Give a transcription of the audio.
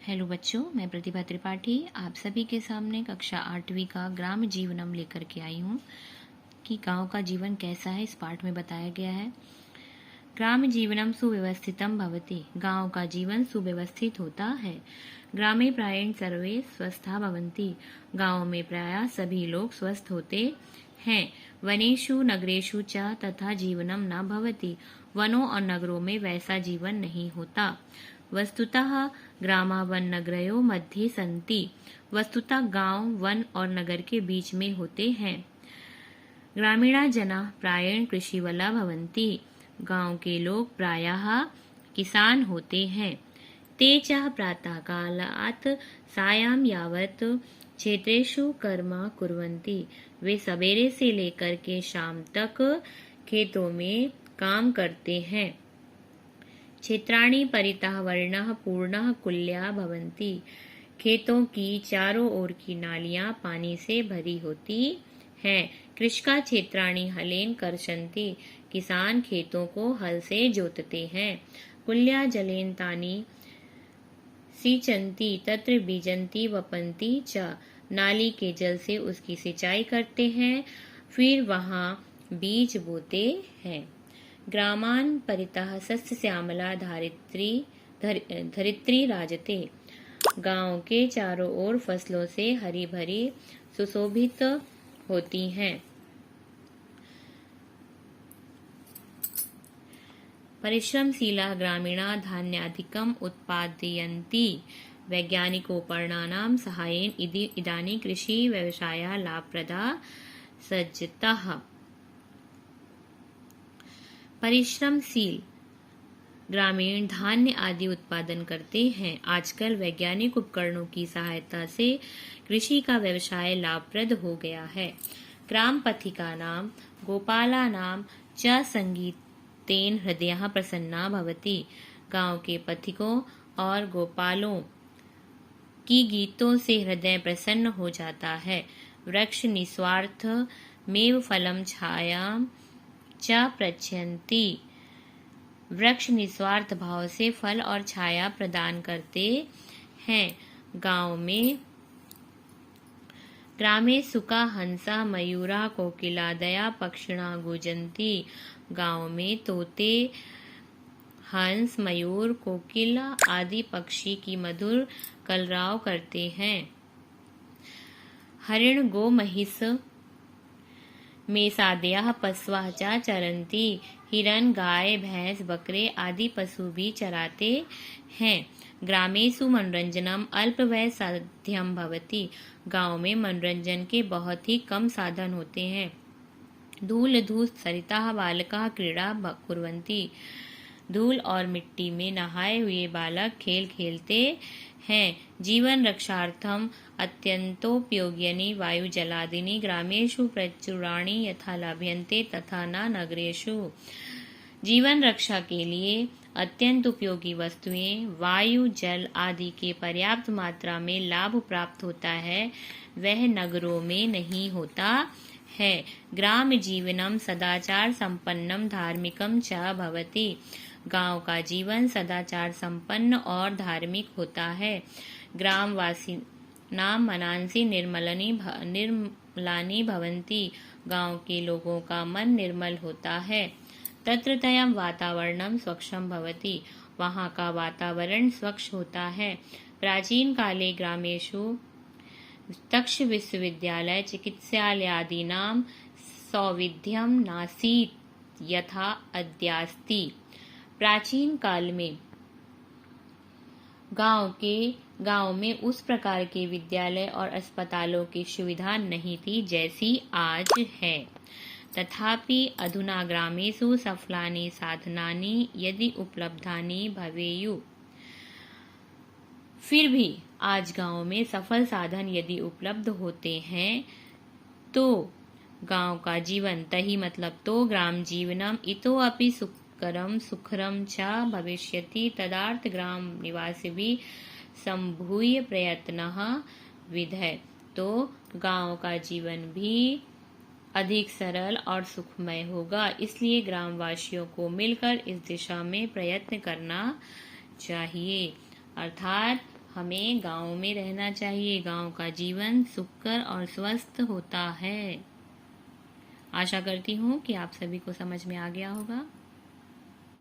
Hello बच्चों, मैं प्रतिभा त्रिपाठी आप सभी के सामने कक्षा 8वीं का ग्राम जीवनम लेकर के आई हूँ कि गांव का जीवन कैसा है। इस पाठ में बताया गया है। ग्राम जीवनम सुव्यवस्थितम भवति। गांव का जीवन सुव्यवस्थित होता है। ग्रामे प्रायेण सर्वे स्वस्था भवन्ति। गांव में प्रायः सभी लोग स्वस्थ होते हैं। वनेषु नगरेषु च तथा जीवनम न भवति। वनों और नगरों में वैसा जीवन नहीं होता। वस्तुतः ग्रामा वन नगरयोः मध्ये सन्ति। वस्तुतः गांव वन और नगर के बीच में होते हैं। ग्रामीणा जना प्रायेण कृषिवला भवन्ति। गांव के लोग प्रायः किसान होते हैं। ते च प्रातःकालात् सायं यावत् क्षेत्रेषु कर्म कुर्वन्ति। वे सवेरे से लेकर के शाम तक खेतों में काम करते हैं। क्षेत्राणि परितः वर्णः पूर्णः कुल्या भवन्ति। खेतों की चारों ओर की नालियां पानी से भरी होती हैं। कृषका क्षेत्राणि हलेन कर्षन्ति। किसान खेतों को हल से जोतते हैं। कुल्या जलेन तानि सिंचन्ति तत्र बीजन्ति वपन्ति च। नाली के जल से उसकी सिंचाई करते हैं, फिर वहां बीज बोते हैं। ग्रामान परितः सस्य श्यामला धरित्री राजते। गांव के चारों ओर फसलों से हरी भरी सुशोभित होती हैं। परिश्रमशीला ग्रामीणा धान्याधिकम उत्पादयन्ति। वैज्ञानिकोपकरणानां सहायेन इदानीं कृषि व्यवसायः लाभप्रदः सज्जतः। परिश्रमशील ग्रामीण धान्य आदि उत्पादन करते हैं। आजकल वैज्ञानिक उपकरणों की सहायता से कृषि का व्यवसाय लाभप्रद हो गया है। ग्राम पथिकानां गोपालानां च संगीतेन हृदयः प्रसन्ना भवति। गांव के पथिकों और गोपालों की गीतों से हृदय प्रसन्न हो जाता है। वृक्ष निस्वार्थ मेव फलम छायां च प्रयच्छन्ति। वृक्ष निस्वार्थ भाव से फल और छाया प्रदान करते हैं। ग्रामे सुका हंसा मयूरा कोकिलादया पक्षिणा गुंजन्ति। गांव में तोते, हंस, मयूर, कोकिल आदि पक्षी की मधुर कलरव करते हैं। हरिण गो महिष मेषादयः पशवः च चरन्ति। हिरण, गाय, भैंस, बकरे आदि पशु भी चराते हैं। ग्रामेषु मनोरंजनम अल्पव्यय साध्यम भवति। गांव में मनोरंजन के बहुत ही कम साधन होते हैं। धूल धूस सरितः बालकाः क्रीडा कुर्वन्ति। धूल और मिट्टी में नहाए हुए बालक खेल खेलते हैं। जीवन रक्षार्थम अत्यंतोपयोगिनी वायु जलादीनि ग्रामेषु प्रचुराणि यथा लभ्यन्ते तथा न नगरेषु। जीवन रक्षा के लिए अत्यंत उपयोगी वस्तुएं वायु, जल आदि के पर्याप्त मात्रा में लाभ प्राप्त होता है, वह नगरों में नहीं होता है। ग्राम जीवनम सदाचार संपन्नम धार्मिकम च भवति। गांव का जीवन सदाचार संपन्न और धार्मिक होता है। ग्रामवासी नाम मनांसी निर्मलानि भवन्ति। गांव के लोगों का मन निर्मल होता है। तत्रत्यं वातावरणम स्वच्छम भवति। वहाँ का वातावरण स्वच्छ होता है। प्राचीन काले ग्रामेषु तक्ष विश्वविद्यालय चिकित्सालयादीनां सौविध्यम नासीत् यथा अद्यास्ति। प्राचीन काल में गांव में उस प्रकार के विद्यालय और अस्पतालों की सुविधा नहीं थी जैसी आज है। तथापि अधुना ग्रामेषु सफलानि साधनानि यदि उपलब्धानि भवेयुः। फिर भी आज गांव में सफल साधन यदि उपलब्ध होते हैं तो गांव का जीवन तही मतलब तो ग्राम जीवनम इतोपि सुकरम सुखरम च भविष्यति। तदार्थ ग्राम निवासिभिः संभूय प्रयत्नः विधेय। तो गांव का जीवन भी अधिक सरल और सुखमय होगा। इसलिए ग्रामवासियों को मिलकर इस दिशा में प्रयत्न करना चाहिए। अर्थात हमें गांव में रहना चाहिए। गांव का जीवन सुखकर और स्वस्थ होता है। आशा करती हूँ कि आप सभी को समझ में आ गया होगा।